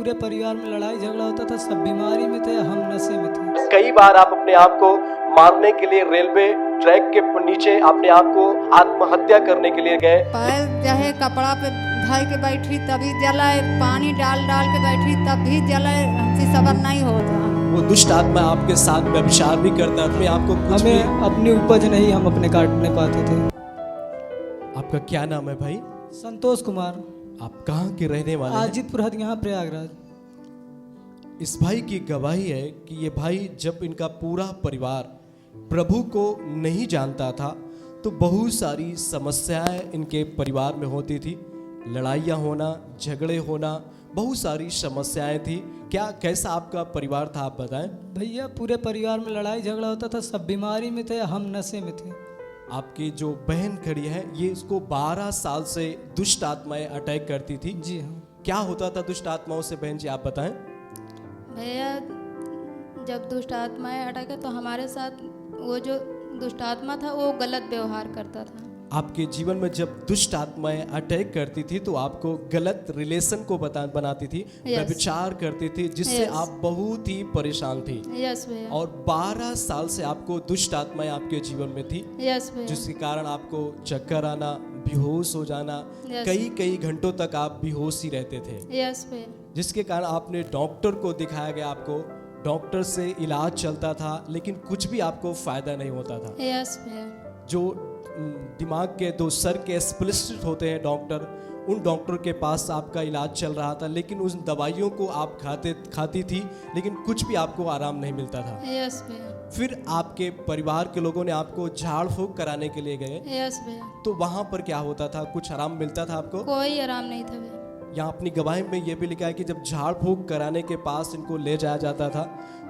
पूरे परिवार में लड़ाई झगड़ा होता था, सब बीमारी में थे, हम नशे में थे। कई बार आप अपने आप को मारने के लिए रेलवे ट्रैक के नीचे अपने आप को आत्महत्या करने के लिए गए। पैर चाहे कपड़ा पे धर के बैठी तभी जलाए, पानी डाल डाल के बैठी तब भी जलाए, हमसे सबर नहीं होता। वो दुष्ट आत्मा आपके साथ व्यभिचार भी करता था, आपको हमें अपनी उपज नहीं हम अपने काटने पाते थे। आपका क्या नाम है भाई? संतोष कुमार। आप कहाँ के रहने वाले हैं? आजितपुर हदिया प्रयागराज। इस भाई की गवाही है कि ये भाई जब इनका पूरा परिवार प्रभु को नहीं जानता था तो बहुत सारी समस्याएं इनके परिवार में होती थी, लड़ाइयाँ होना, झगड़े होना, बहुत सारी समस्याएं थी। क्या कैसा आपका परिवार था, आप बताएं। भैया पूरे परिवार में लड़ाई झगड़ा होता था, सब बीमारी में थे, हम नशे में थे। आपकी जो बहन खड़ी है ये इसको 12 साल से दुष्ट आत्माएं अटैक करती थी। जी हाँ। क्या होता था दुष्ट आत्माओं से, बहन जी आप बताएं। भैया जब दुष्ट आत्माएं अटैक तो हमारे साथ वो जो दुष्ट आत्मा था वो गलत व्यवहार करता था। आपके जीवन में जब दुष्ट आत्माएं अटैक करती थी तो आपको गलत रिलेशन को बनाती थी, व्यभिचार करती थी, जिससे आप बहुत ही परेशान थी। यस भैया। और 12 साल से आपको दुष्ट आत्माएं आपके जीवन में थी। यस भैया। जिसके कारण आपको चक्कर आना, बेहोश हो जाना, कई घंटों तक आप बेहोश ही रहते थे। यस भैया। जिसके कारण आपने डॉक्टर को दिखाया गया, आपको डॉक्टर से इलाज चलता था लेकिन कुछ भी आपको फायदा नहीं होता था। यस भैया। जो दिमाग के दो सर के स्पेशलिस्ट होते हैं डॉक्टर, उन डॉक्टर के पास आपका इलाज चल रहा था लेकिन उस दवाइयों को आप खाती थी लेकिन कुछ भी आपको आराम नहीं मिलता था। यस भैया। फिर आपके परिवार के लोगों ने आपको झाड़ फूंक कराने के लिए गए। यस भैया। तो वहां पर क्या होता था, कुछ आराम मिलता था आपको? कोई आराम नहीं था भैया। यहाँ अपनी गवाही में ये भी लिखा है कि जब झाड़ फूंक कराने के पास इनको ले जाया जाता था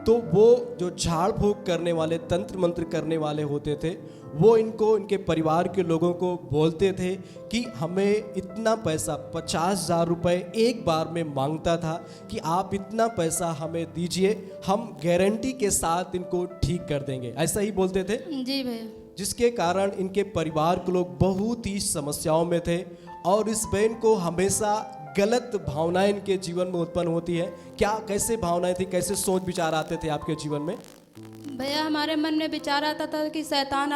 तो वो जो झाड़ फूंक करने वाले, तंत्र मंत्र करने वाले होते थे, वो इनको, इनके परिवार के लोगों को बोलते थे कि हमें इतना पैसा 50,000 रुपये एक बार में मांगता था कि आप इतना पैसा हमें दीजिए, हम गारंटी के साथ इनको ठीक कर देंगे, ऐसा ही बोलते थे। जी भैया। जिसके कारण इनके परिवार के लोग बहुत ही समस्याओं में थे और इस बहन को हमेशा गलत भावनाएं इनके जीवन में उत्पन्न होती है। क्या कैसे भावनाएं थी, कैसे सोच विचार आते थे आपके जीवन में? भैया हमारे मन में विचार आता था कि शैतान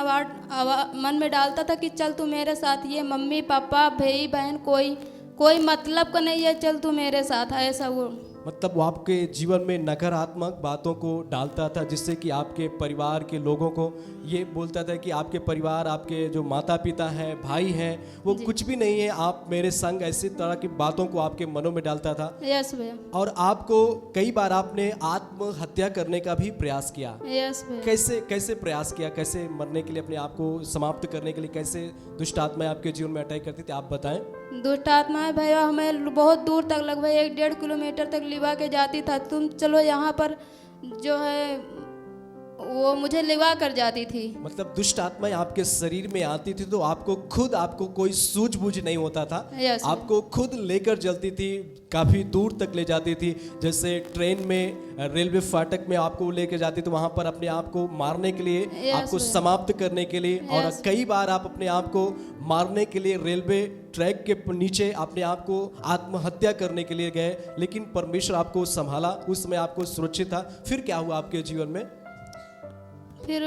मन में डालता था कि चल तू मेरे साथ, ये मम्मी पापा भाई बहन कोई मतलब का नहीं है, चल तू मेरे साथ, ऐसा वो मतलब वो आपके जीवन में नकारात्मक बातों को डालता था जिससे कि आपके परिवार के लोगों को ये बोलता था कि आपके परिवार, आपके जो माता पिता हैं, भाई हैं, वो कुछ भी नहीं है, आप मेरे संग, ऐसी तरह की बातों को आपके मनों में डालता था। यस भैया। और आपको कई बार आपने आत्महत्या करने का भी प्रयास किया। यस भैया। कैसे प्रयास किया, कैसे मरने के लिए, अपने आप को समाप्त करने के लिए कैसे दुष्ट आत्माएं आपके जीवन में अटैक करती थी, आप बताएं। दुष्ट आत्माएं भैया हमें बहुत दूर तक, लगभग 1-1.5 किलोमीटर तक लिवा के जाती था। तुम चलो यहाँ पर जो है वो मुझे लिवा कर जाती थी। मतलब दुष्ट आत्माएं आपके शरीर में आती थी तो आपको कोई सूझबूझ नहीं होता था। आपको खुद लेकर चलती थी, काफ़ी दूर तक ले जाती थी। जैसे ट्रेन में, रेलवे फाटक में आपको लेकर जाती थी, वहाँ पर अपने आप को मारने के लिए, आपको समाप्त करने के लिए। और कई बार आप अपने आप को मारने के लिए रेलवे ट्रैक के नीचे अपने आप को आत्महत्या करने के लिए गए, लेकिन परमेश्वर आपको संभाला, उस समय आपको सुरक्षित था। फिर क्या हुआ आपके जीवन में? फिर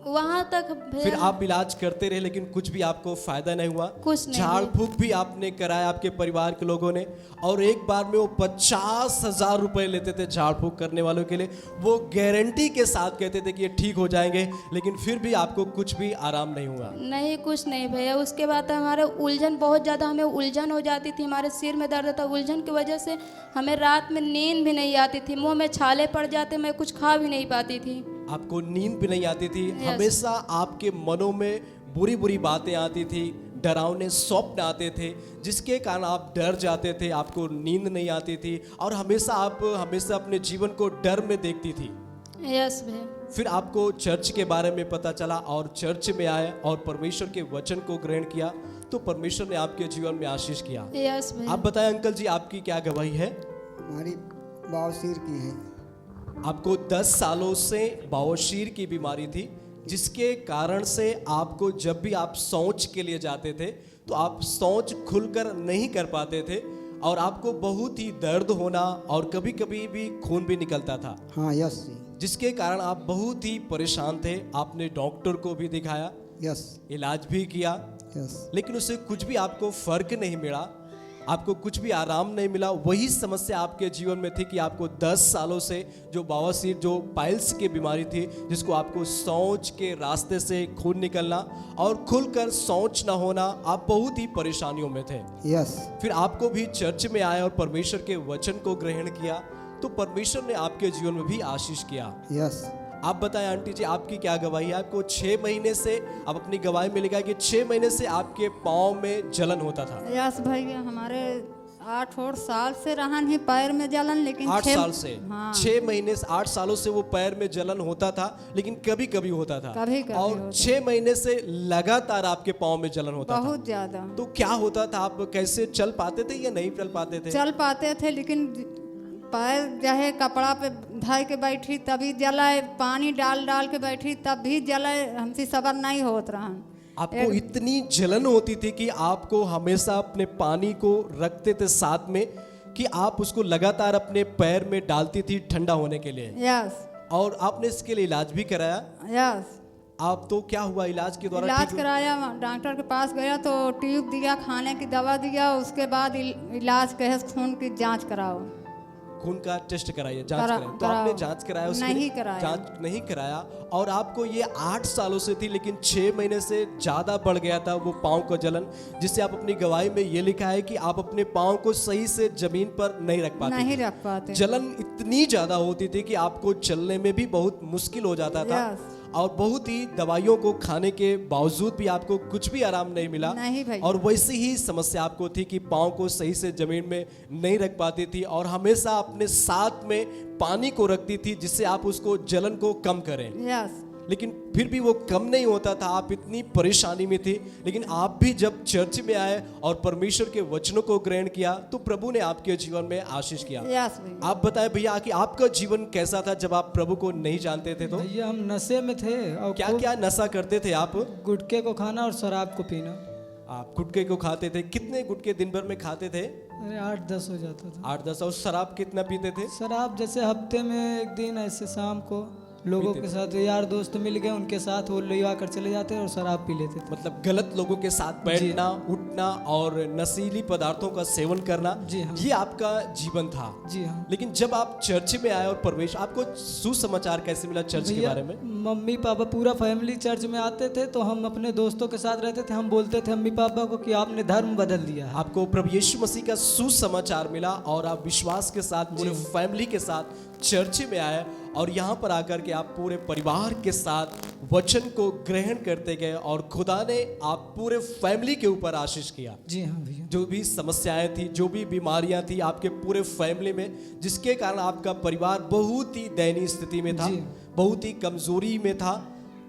वहाँ तक फिर आप इलाज करते रहे लेकिन कुछ भी आपको फायदा नहीं हुआ। कुछ नहीं। झाड़ फूक भी आपने कराया आपके परिवार के लोगों ने, और एक बार में वो 50,000 रुपए लेते थे झाड़ फूक करने वालों के लिए। वो गारंटी के साथ कहते थे कि ये ठीक हो जाएंगे, लेकिन फिर भी आपको कुछ भी आराम नहीं हुआ। नहीं, कुछ नहीं भैया। उसके बाद हमारे उलझन, बहुत ज़्यादा हमें उलझन हो जाती थी, हमारे सिर में दर्द था। उलझन की वजह से हमें रात में नींद भी नहीं आती थी, मुँह में छाले पड़ जाते, मैं कुछ खा भी नहीं पाती थी। आपको नींद भी नहीं आती थी। हमेशा आपके मनों में बुरी बुरी बातें आती थी, डरावने स्वप्न आते थे, जिसके कारण आप डर जाते थे, आपको नींद नहीं आती थी और हमेशा अपने जीवन को डर में देखती थी। यस भैया। फिर आपको चर्च के बारे में पता चला और चर्च में आए और परमेश्वर के वचन को ग्रहण किया, तो परमेश्वर ने आपके जीवन में आशीष किया। यस भैया। आप बताएं अंकल जी, आपकी क्या गवाही है? हमारी बवासीर की है। आपको 10 सालों से बवासीर की बीमारी थी, जिसके कारण से आपको जब भी आप शौच के लिए जाते थे तो आप शौच खुलकर नहीं कर पाते थे और आपको बहुत ही दर्द होना और कभी कभी भी खून भी निकलता था, हाँ यस जी, जिसके कारण आप बहुत ही परेशान थे। आपने डॉक्टर को भी दिखाया, यस इलाज भी किया, यस, लेकिन उससे कुछ भी आपको फर्क नहीं मिला, आपको कुछ भी आराम नहीं मिला। वही समस्या आपके जीवन में थी कि आपको 10 सालों से जो बवासीर, जो पाइल्स की बीमारी थी, जिसको आपको शौच के रास्ते से खून निकलना और खुलकर शौच ना होना, आप बहुत ही परेशानियों में थे। यस, फिर आपको भी चर्च में आए और परमेश्वर के वचन को ग्रहण किया, तो परमेश्वर ने आपके जीवन में भी आशीष किया। यस। आप बताएं आंटी जी, आपकी क्या गवाही है? आपको 6 महीने से, आप अपनी गवाही में लिखा कि 6 महीने से आपके पाँव में जलन होता था। यस भैया, हमारे 8 और साल से रहन है पैर में जलन, लेकिन 8 साल से, हाँ। 6 महीने से 8 सालों से वो पैर में जलन होता था, लेकिन कभी कभी होता था। कभी कभी और होता। 6 महीने से लगातार आपके पाँव में जलन होता था। बहुत ज्यादा। तो क्या होता था? आप कैसे चल पाते थे या नहीं चल पाते थे? चल पाते थे, लेकिन पैर जहे कपड़ा पे धर के बैठी तभी जलाए, पानी डाल डाल के बैठी तब भी जलाए, हमसे सबर नहीं होत रहन। आपको इतनी जलन होती थी कि आपको हमेशा अपने पानी को रखते थे साथ में, कि आप उसको लगातार अपने पैर में डालती थी ठंडा होने के लिए। यस और आपने इसके लिए इलाज भी कराया। यस, आप तो क्या हुआ इलाज के द्वारा? इलाज ठीक हुआ? कराया, डॉक्टर के पास गया तो ट्यूब दिया, खाने की दवा दिया, उसके बाद इलाज कहे खून की जांच कराओ, खून का टेस्ट कराइए, जांच कराइए। तो कराओ। आपने जांच कराया? उसके नहीं लिए कराया। जांच नहीं कराया। और आपको ये 8 सालों से थी, लेकिन 6 महीने से ज़्यादा बढ़ गया था वो पाँव का जलन, जिससे आप अपनी गवाही में ये लिखा है कि आप अपने पाँव को सही से जमीन पर नहीं रख पाते नहीं थे। रख पाते। जलन इतनी ज़्यादा होती थी कि आपको चलने में भी बहुत मुश्किल हो जाता था। Yes. और बहुत ही दवाइयों को खाने के बावजूद भी आपको कुछ भी आराम नहीं मिला। नहीं भाई। और वैसी ही समस्या आपको थी कि पाँव को सही से जमीन में नहीं रख पाती थी, और हमेशा अपने साथ में पानी को रखती थी, जिससे आप उसको जलन को कम करें। यस, लेकिन फिर भी वो कम नहीं होता था, आप इतनी परेशानी में थी। लेकिन आप भी जब चर्च में आए और परमेश्वर के वचनों को ग्रहण किया, तो प्रभु ने आपके जीवन में आशीष किया। यस भैया। आप बताएं भैया कि आपका जीवन कैसा था जब आप प्रभु को नहीं जानते थे? तो भैया हम नशे में थे और क्या खूब क्या नशा करते थे आप? गुटखे को खाना और शराब को पीना। आप गुटखे को खाते थे? कितने गुटखे दिन भर में खाते थे? अरे 8-10 हो जाता था। 8-10। और शराब कितना पीते थे? शराब जैसे हफ्ते में एक दिन ऐसे शाम को लोगों के साथ, यार दोस्त मिल गए, उनके साथ वो ले आकर चले जाते और शराब पी लेते थे। मतलब गलत लोगों के साथ बैठना, उठना और नशीली पदार्थों का सेवन करना, जी हाँ। ये आपका जीवन था। जी हाँ लेकिन जब आप चर्च में आए और प्रवेश, आपको सुसमाचार कैसे मिला चर्च के भैया, बारे में? मम्मी पापा पूरा फैमिली चर्च में आते थे, तो हम अपने दोस्तों के साथ रहते थे। हम बोलते थे मम्मी पापा को कि आपने धर्म बदल दिया है। आपको प्रभु यीशु मसीह का सुसमाचार मिला और आप विश्वास के साथ पूरे फैमिली के साथ चर्च में आए, और यहाँ पर आकर के आप पूरे परिवार के साथ वचन को ग्रहण करते गए, और खुदा ने आप पूरे फैमिली के ऊपर आशीष किया। जी हाँ भैया। जो भी समस्याएं थी, जो भी बीमारियां थी आपके पूरे फैमिली में, जिसके कारण आपका परिवार बहुत ही दयनीय स्थिति में था, जी। बहुत ही कमजोरी में था,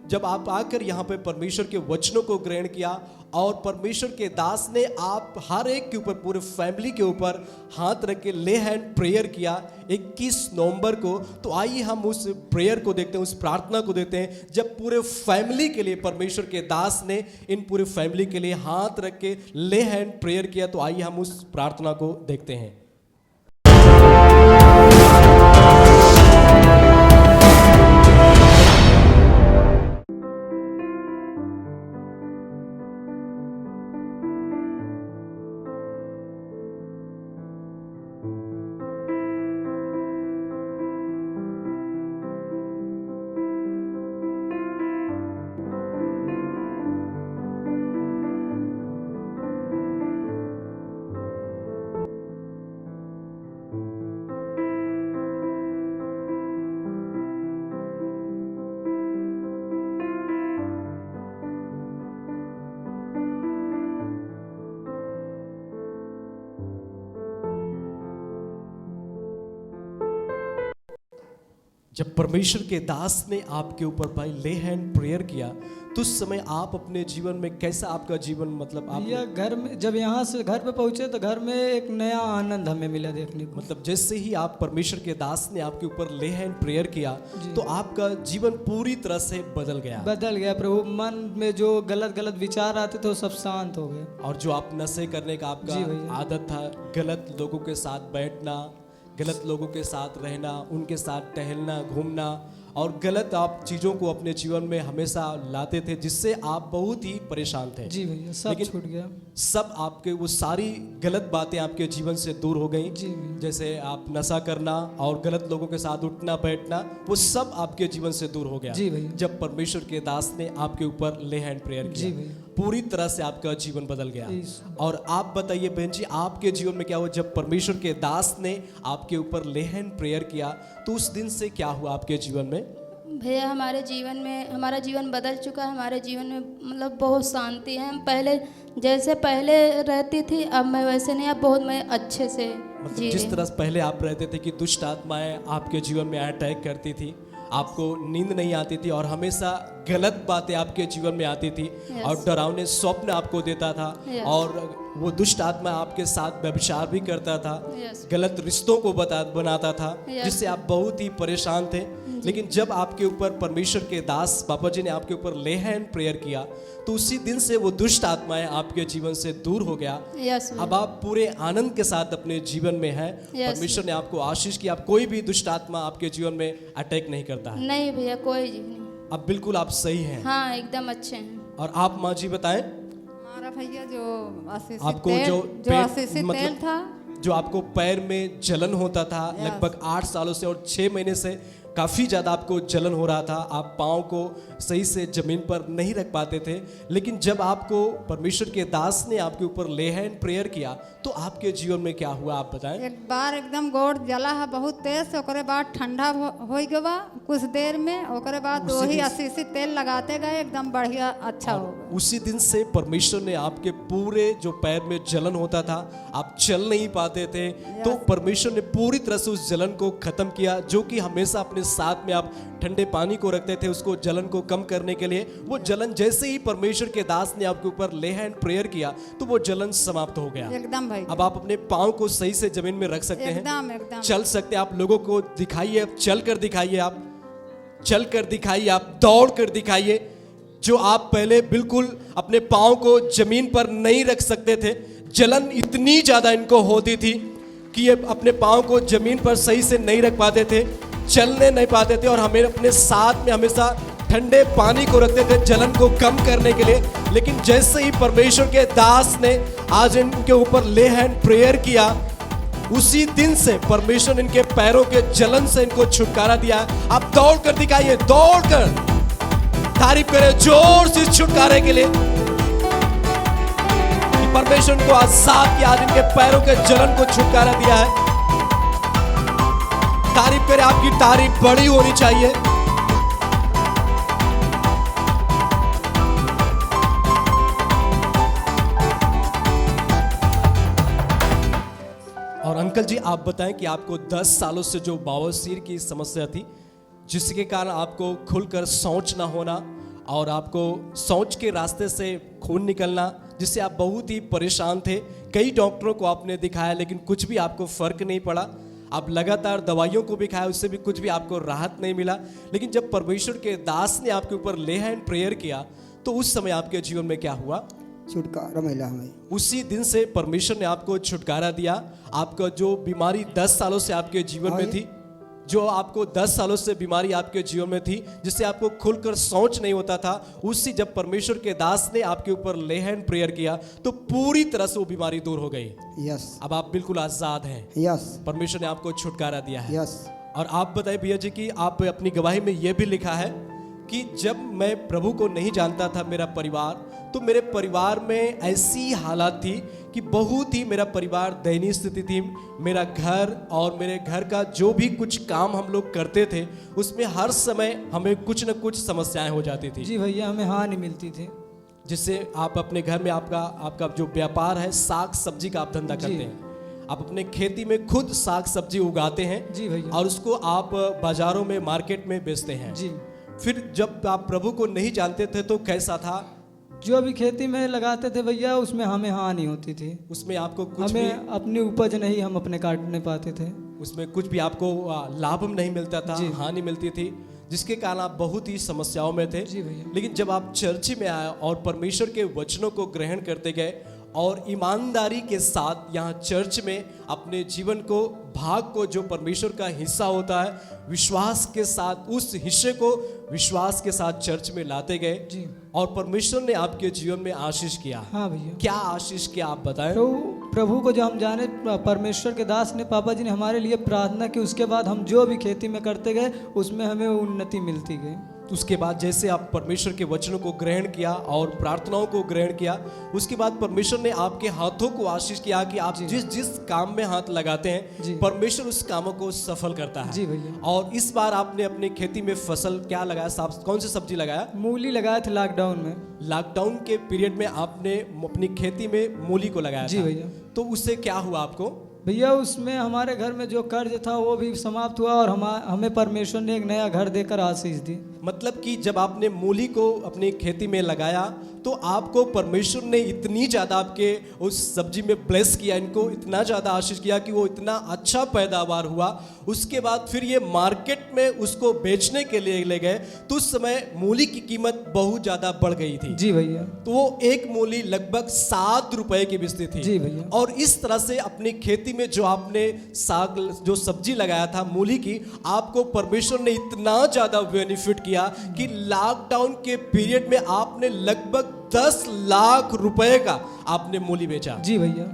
जब आप आकर यहाँ पे परमेश्वर के वचनों को ग्रहण किया, और परमेश्वर के दास ने आप हर एक के ऊपर, पूरे फैमिली के ऊपर हाथ रख के ले हैंड प्रेयर किया 21 नवंबर को। तो आइए हम उस प्रेयर को देखते हैं, उस प्रार्थना को देखते हैं, जब पूरे फैमिली के लिए परमेश्वर के दास ने इन पूरे फैमिली के लिए हाथ रख के ले हैंड प्रेयर किया। तो आइए हम उस प्रार्थना को देखते हैं। जब परमेश्वर के दास ने आपके ऊपर भाई ले हैंड प्रेयर किया तो उस समय आप अपने जीवन में कैसा आपका जीवन मतलब आप भैया घर में जब यहाँ से घर पे पहुँचे तो घर में एक नया आनंद हमें मिला देखने को। मतलब जैसे ही आप परमेश्वर के दास ने आपके ऊपर ले हैंड प्रेयर किया तो आपका जीवन पूरी तरह से बदल गया। बदल गया प्रभु। मन में जो गलत गलत विचार आते थे वो सब शांत हो गए। और जो आप नशे करने का जी आपका भैया। आदत था, गलत लोगों के साथ बैठना, गलत लोगों के साथ रहना, उनके साथ टहलना घूमना और गलत आप चीज़ों को अपने जीवन में हमेशा लाते थे जिससे आप बहुत ही परेशान थे। जी भैया सब लेकिन छूट गया। सब आपके वो सारी गलत बातें आपके जीवन से दूर हो गई। जी भैया। जैसे आप नशा करना और गलत लोगों के साथ उठना बैठना वो सब आपके जीवन से दूर हो गया। जी भैया। जब परमेश्वर के दास ने आपके ऊपर ले हैंड प्रेयर जी किया भैया। पूरी तरह से आपका जीवन बदल गया। यस। और आप बताइए बहन जी आपके जीवन में क्या हुआ जब परमेश्वर के दास ने आपके ऊपर ले हैंड प्रेयर किया तो उस दिन से क्या हुआ आपके जीवन में? भैया हमारे जीवन में हमारा जीवन बदल चुका है। हमारे जीवन में मतलब बहुत शांति है। हम पहले जैसे पहले रहती थी अब मैं वैसे नहीं, अब बहुत मैं अच्छे से मतलब जी जिस रही तरह से पहले आप रहते थे कि दुष्ट आत्माएं आपके जीवन में अटैक करती थी, आपको नींद नहीं आती थी और हमेशा गलत बातें आपके जीवन में आती थी और डरावने स्वप्न आपको देता था और वो दुष्ट आत्मा आपके साथ व्यभिचार भी करता था, गलत रिश्तों को बनाता था जिससे आप बहुत ही परेशान थे। लेकिन जब आपके ऊपर परमेश्वर के दास बाबा जी ने आपके ऊपर ले हैंड प्रेयर किया तो उसी दिन से वो दुष्ट आत्माएं आपके जीवन से दूर हो गया। यस अब आप पूरे आनंद के साथ अपने जीवन में हैं। परमेश्वर ने आपको आशीष की, आप कोई भी दुष्ट आत्मा आपके जीवन में अटैक नहीं करता है। नहीं भैया कोई जी नहीं। अब बिल्कुल आप सही हैं। हाँ एकदम अच्छे हैं। और आप माँ जी बताएं हमारा भैया जो आशीषित आपको तेल जो जो आशीषित मतलब तेल था, जो आपको पैर में जलन होता था लगभग 8 सालों से और 6 महीने से काफ़ी ज़्यादा आपको जलन हो रहा था, आप पाँव को सही से ज़मीन पर नहीं रख पाते थे। लेकिन जब आपको परमेश्वर के दास ने आपके ऊपर ले हैंड प्रेयर किया तो आपके जीवन में क्या हुआ आप बताएं? एक बार एकदम गोड़ जला है बहुत तेज से, ओकरे बाद ठंडा हो गया कुछ देर में, ओकरे बाद वही आशीषित तेल लगाते गए एकदम बढ़िया अच्छा हो गया। उसी दिन से परमेश्वर ने आपके पूरे जो पैर में जलन होता था, आप चल नहीं पाते थे, तो परमेश्वर ने पूरी तरह से उस जलन को खत्म किया। जो कि हमेशा अपने साथ में आप ठंडे पानी को रखते थे उसको जलन को कम करने के लिए, वो जलन जैसे ही परमेश्वर के दास ने आपके ऊपर ले हैंड प्रेयर किया तो वो जलन समाप्त हो गया। एकदम भाई अब आप अपने पाँव को सही से जमीन में रख सकते हैं, एकदम एकदम चल सकते हैं। आप लोगों को दिखाइए, चल कर दिखाइए, आप चल कर दिखाइए, आप दौड़ कर दिखाइए। जो आप पहले बिल्कुल अपने पाँव को जमीन पर नहीं रख सकते थे, जलन इतनी ज्यादा इनको होती थी कि ये अपने पाँव को जमीन पर सही से नहीं रख पाते थे, चलने नहीं पाते थे और हमें अपने साथ में हमेशा ठंडे पानी को रखते थे जलन को कम करने के लिए। लेकिन जैसे ही परमेश्वर के दास ने आज इनके ऊपर ले हैंड प्रेयर किया, उसी दिन से परमेश्वर ने इनके पैरों के जलन से इनको छुटकारा दिया। आप दौड़ कर दिखाइए, दौड़ कर तारीफ करें जोर से छुटकारे के लिए कि परमेश्वर को आजाद किया, आज इनके पैरों के जलन को छुटकारा दिया है। तारीफ करें, आपकी तारीफ बड़ी होनी चाहिए। और अंकल जी आप बताएं कि आपको 10 सालों से जो बवासीर की समस्या थी जिसके कारण आपको खुलकर शौच ना होना और आपको शौच के रास्ते से खून निकलना, जिससे आप बहुत ही परेशान थे, कई डॉक्टरों को आपने दिखाया लेकिन कुछ भी आपको फर्क नहीं पड़ा, आप लगातार दवाइयों को भी खाया उससे भी कुछ भी आपको राहत नहीं मिला। लेकिन जब परमेश्वर के दास ने आपके ऊपर ले हैंड प्रेयर किया तो उस समय आपके जीवन में क्या हुआ? छुटकारा मिला हमें। उसी दिन से परमेश्वर ने आपको छुटकारा दिया। आपका जो बीमारी 10 सालों से आपके जीवन में थी, जो आपको 10 सालों से बीमारी आपके जीवन में थी जिससे आपको खुलकर शौच नहीं होता था, उसी जब परमेश्वर के दास ने आपके ऊपर ले हैंड प्रेयर किया तो पूरी तरह से वो बीमारी दूर हो गई। यस अब आप बिल्कुल आजाद हैं। यस परमेश्वर ने आपको छुटकारा दिया है। यस। और आप बताइए भैया जी कि आप अपनी गवाही में यह भी लिखा है कि जब मैं प्रभु को नहीं जानता था मेरा परिवार, तो मेरे परिवार में ऐसी हालात थी कि बहुत ही मेरा परिवार दयनीय स्थिति थी। मेरा घर और मेरे घर का जो भी कुछ काम हम लोग करते थे उसमें हर समय हमें कुछ न कुछ समस्याएं हो जाती थी। जी भैया हमें हानि मिलती थी। जिससे आप अपने घर में आपका जो व्यापार है साग सब्जी का आप धंधा करते हैं, आप अपने खेती में खुद साग सब्जी उगाते हैं जी भैया। और उसको आप बाजारों में मार्केट में बेचते हैं। जी। फिर जब आप प्रभु को नहीं जानते थे तो कैसा था? जो भी खेती में लगाते थे भैया उसमें हमें हानि होती थी, उसमें आपको कुछ हमें अपनी उपज नहीं हम अपने काटने पाते थे, उसमें कुछ भी आपको लाभ नहीं मिलता था, जी। हानि मिलती थी, जिसके कारण आप बहुत ही समस्याओं में थे। जी भैया। लेकिन जब आप चर्च में आए और परमेश्वर के वचनों को ग्रहण करते गए और ईमानदारी के साथ यहाँ चर्च में अपने जीवन को भाग को जो परमेश्वर का हिस्सा होता है विश्वास के साथ उस हिस्से को विश्वास के साथ चर्च में लाते गए जी। और परमेश्वर ने आपके जीवन में आशीष किया। हाँ भैया। क्या आशीष किया आप बताएं? प्रभु को जो हम जाने, परमेश्वर के दास ने, पापा जी ने हमारे लिए प्रार्थना की, उसके बाद हम जो भी खेती में करते गए उसमें हमें उन्नति मिलती गई। उसके बाद जैसे आप परमेश्वर के वचनों को ग्रहण किया और प्रार्थनाओं को ग्रहण किया, उसके बाद परमेश्वर ने आपके हाथों को आशीष किया कि आप जिस जिस काम में हाथ लगाते हैं परमेश्वर उस कामों को सफल करता है। जी भैया। और इस बार आपने अपनी खेती में फसल क्या लगाया? कौन सी सब्जी लगाया? मूली लगाया था लॉकडाउन में। लॉकडाउन के पीरियड में आपने अपनी खेती में मूली को लगाया जी था। भैया। तो उससे क्या हुआ आपको? भैया उसमें हमारे घर में जो कर्ज था वो भी समाप्त हुआ और हमें परमेश्वर ने एक नया घर देकर आशीष दी। मतलब कि जब आपने मूली को अपनी खेती में लगाया तो आपको परमेश्वर ने इतनी ज़्यादा आपके उस सब्जी में ब्लेस किया, इनको इतना ज़्यादा आशीष किया कि वो इतना अच्छा पैदावार हुआ। उसके बाद फिर ये मार्केट में उसको बेचने के लिए ले गए तो उस समय मूली की कीमत बहुत ज़्यादा बढ़ गई थी। जी भैया। तो वो एक मूली लगभग 7 रुपए की बिकती थी। जी भैया। और इस तरह से अपनी खेती में जो आपने साग जो सब्जी लगाया था मूली की, आपको परमेश्वर ने इतना ज़्यादा बेनिफिट किया कि लॉकडाउन के पीरियड में आपने लगभग 10 लाख रुपए का आपने मूली बेचा। जी भैया।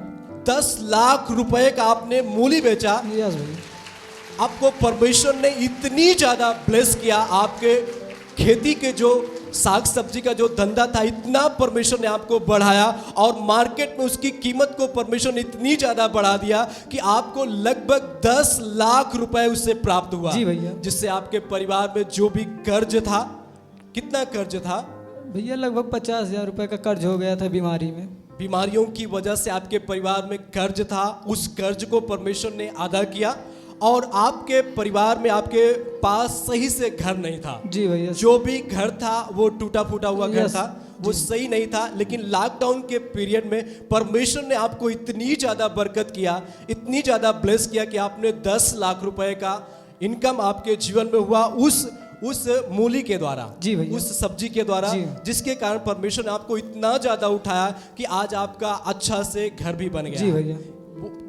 10 लाख रुपए का आपने मूली बेचा। यस भैया। आपको परमेश्वर ने इतनी ज्यादा ब्लेस किया, आपके खेती के जो साग सब्जी का जो धंधा था इतना परमेश्वर ने आपको बढ़ाया और मार्केट में उसकी कीमत को परमेश्वर ने इतनी ज्यादा बढ़ा दिया कि आपको लगभग 10 लाख रुपए उससे प्राप्त हुआ। जी भैया। जिससे आपके परिवार में जो भी कर्ज था, कितना कर्ज था भैया? लगभग 50,000 रुपए का कर्ज हो गया था बीमारी में। बीमारियों की वजह से आपके परिवार में कर्ज था, उस कर्ज को परमेश्वर ने अदा किया और आपके परिवार में आपके पास सही से घर नहीं था। जी भैया। जो भी घर था वो टूटा फूटा हुआ घर यस। था, वो सही नहीं था। लेकिन लॉकडाउन के पीरियड में परमेश्वर ने आपको इतनी ज्यादा बरकत किया, इतनी ज्यादा ब्लेस किया कि आपने 10 लाख रुपए का इनकम आपके जीवन में हुआ उस मूली के द्वारा। जी भैया। उस सब्जी के द्वारा, जिसके कारण परमेश्वर ने आपको इतना ज्यादा उठाया कि आज आपका अच्छा से घर भी बन गया। जी भैया।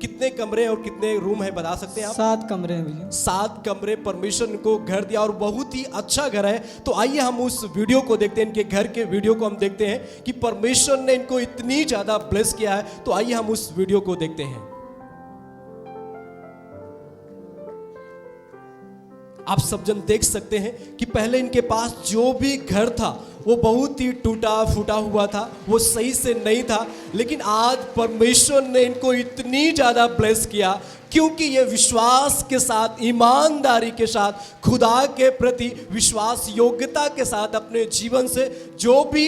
कितने कमरे और कितने रूम है बता सकते हैं आप? 7 कमरे हैं भैया। 7 कमरे परमेश्वर को घर दिया और बहुत ही अच्छा घर है। तो आइए हम उस वीडियो को देखते हैं, इनके घर के वीडियो को हम देखते हैं कि परमेश्वर ने इनको इतनी ज्यादा ब्लेस किया है। तो आइए हम उस वीडियो को देखते हैं। आप सब जन देख सकते हैं कि पहले इनके पास जो भी घर था वो बहुत ही टूटा फूटा हुआ था, वो सही से नहीं था। लेकिन आज परमेश्वर ने इनको इतनी ज़्यादा ब्लेस किया क्योंकि ये विश्वास के साथ, ईमानदारी के साथ, खुदा के प्रति विश्वास योग्यता के साथ अपने जीवन से जो भी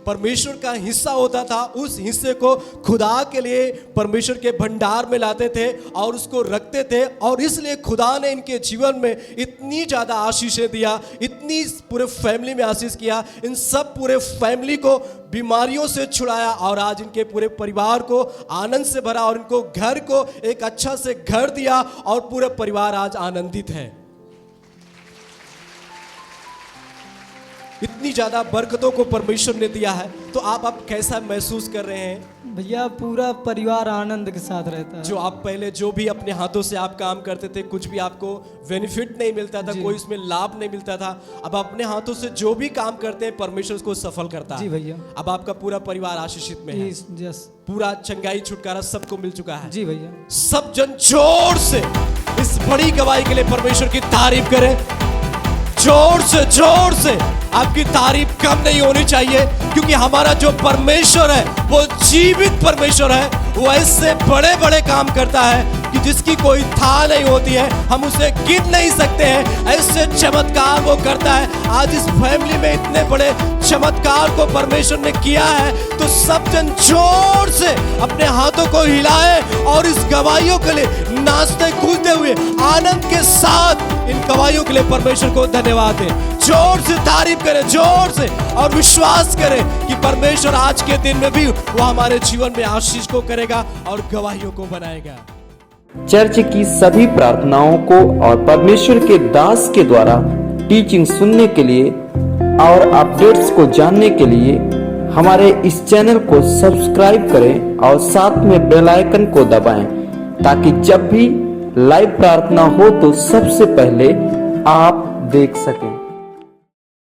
परमेश्वर का हिस्सा होता था उस हिस्से को खुदा के लिए परमेश्वर के भंडार में लाते थे और उसको रखते थे। और इसलिए खुदा ने इनके जीवन में इतनी ज़्यादा आशीषें दिया, इतनी पूरे फैमिली में आशीष किया, इन सब पूरे फैमिली को बीमारियों से छुड़ाया और आज इनके पूरे परिवार को आनंद से भरा और इनको घर को एक अच्छा से घर दिया और पूरा परिवार आज आनंदित है। इतनी ज्यादा बरकतों को परमेश्वर ने दिया है। तो आप कैसा महसूस कर रहे हैं? भैया पूरा परिवार आनंद के साथ रहता है। जो आप पहले जो भी अपने हाथों से आप काम करते थे, कुछ भी आपको बेनिफिट नहीं मिलता था, कोई इसमें लाभ नहीं मिलता था, अब अपने हाथों से जो भी काम करते हैं परमेश्वर उसको सफल करता है। जी भैया। अब आपका पूरा परिवार आशीषित में है। यस। पूरा चंगाई छुटकारा सबको मिल चुका है। जी भैया। सब जन जोर से इस बड़ी गवाही के लिए परमेश्वर की तारीफ करें। जोर से आपकी तारीफ कम नहीं होनी चाहिए क्योंकि हमारा जो परमेश्वर है वो जीवित परमेश्वर है। वो ऐसे बड़े बड़े काम करता है कि जिसकी कोई था नहीं होती है, हम उसे गिन नहीं सकते हैं। ऐसे चमत्कार वो करता है। आज इस फैमिली में इतने बड़े चमत्कार को परमेश्वर ने किया है। तो सब जन जोर से अपने हाथों को हिलाए और इस गवाहियों के लिए नाचते कूदते हुए आनंद के साथ इन गवाहियों के लिए परमेश्वर को धन्यवाद दें। जोर से तारीफ करें, जोर से, और विश्वास करें कि परमेश्वर आज के दिन में भी वो हमारे जीवन में आशीष को करेगा और गवाहियों को बनाएगा। चर्च की सभी प्रार्थनाओं को और परमेश्वर के दास के द्वारा टीचिंग सुनने के लिए और अपडेट्स को जानने के लिए हमारे इस चैनल को सब्सक्राइब करें और साथ में बेल आइकन को दबाएं, ताकि जब भी लाइव प्रार्थना हो तो सबसे पहले आप देख सकें।